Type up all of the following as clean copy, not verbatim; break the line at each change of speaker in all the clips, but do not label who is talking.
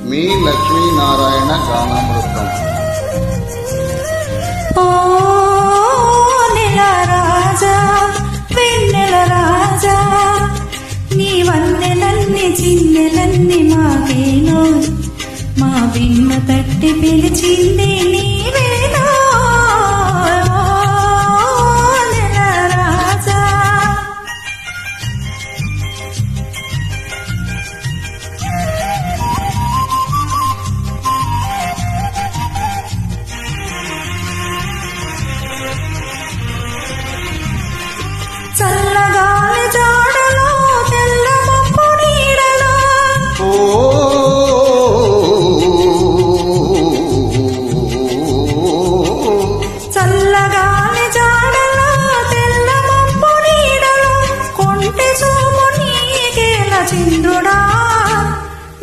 మీ లక్ష్మీనారాయణ గానామృతం.
ఓ నెల రాజా వెన్నెల రాజా, నీ వన్నెలన్నీ చిన్నెలన్నీ మాకేనో, మా విన్న తట్టి పిలిచింది నీవేనా. చల్లగాలి జాడలో తెల్ల మబ్బు నీడలో, చల్లగాలి జాడలో తెల్ల మబ్బు నీడలో, కొంటె సోము నీకేల చంద్రుడా,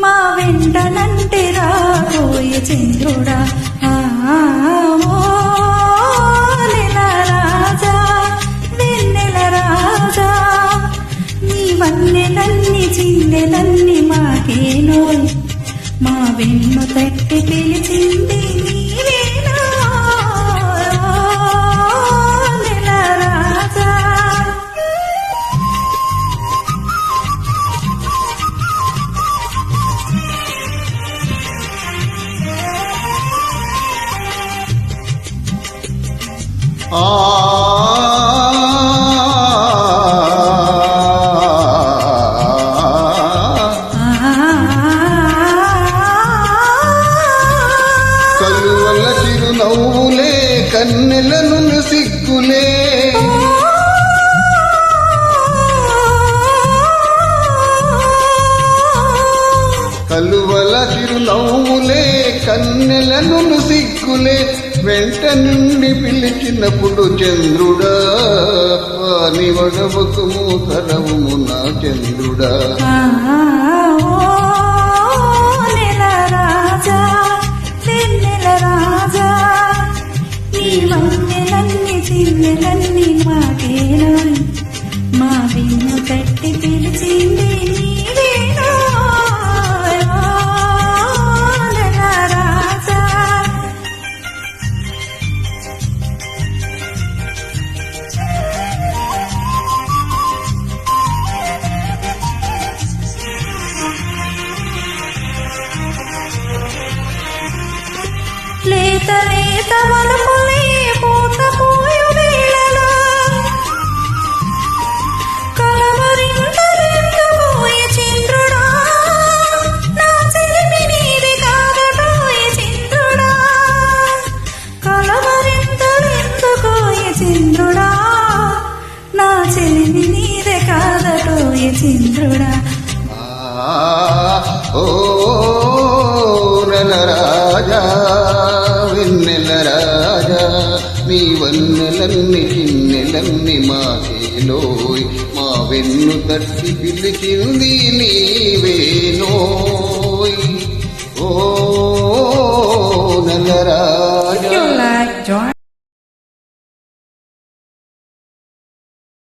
మా వెంటనంటే రాబోయే చంద్రుడా. వన్నెలన్నీ చిన్నెలన్నీ మాకేనోయ్, మా వెన్ను తట్టి పిలిచింది నీవేనా నెల రాజా.
కలువల చిరునవ్వులే కన్నెలను సిగ్గులే, కలువల చిరునవ్వులే కన్నెలను సిగ్గులే, వెంట నుండి పిలిచినప్పుడు చంద్రుడా, నీ వడవకు మూతరవుము నా చంద్రుడా.
వన్నెలన్నీ చిన్నెలన్నీ మాకేనోయ్, మా విన్ను తట్టి పిలిచింది నీవేనా రాజా. లేత లేత వలపులే పూత పూయు వేళలో, కలవరింతలెందుకోయే చంద్రుడా, నా చెలిమి నీది కాదటోయే చంద్రుడా, కలవరింతలెందుకోయే చంద్రుడా, నా చెలిమి నీదే కాదటోయే చంద్రుడా.
ఓ నెల రాజా వెన్నెల రాజా, మీ వన్నెలన్నీ చిన్నెలన్నీ మాకేలోయ్, మా వెన్ను తట్టి పిలిచింది నీ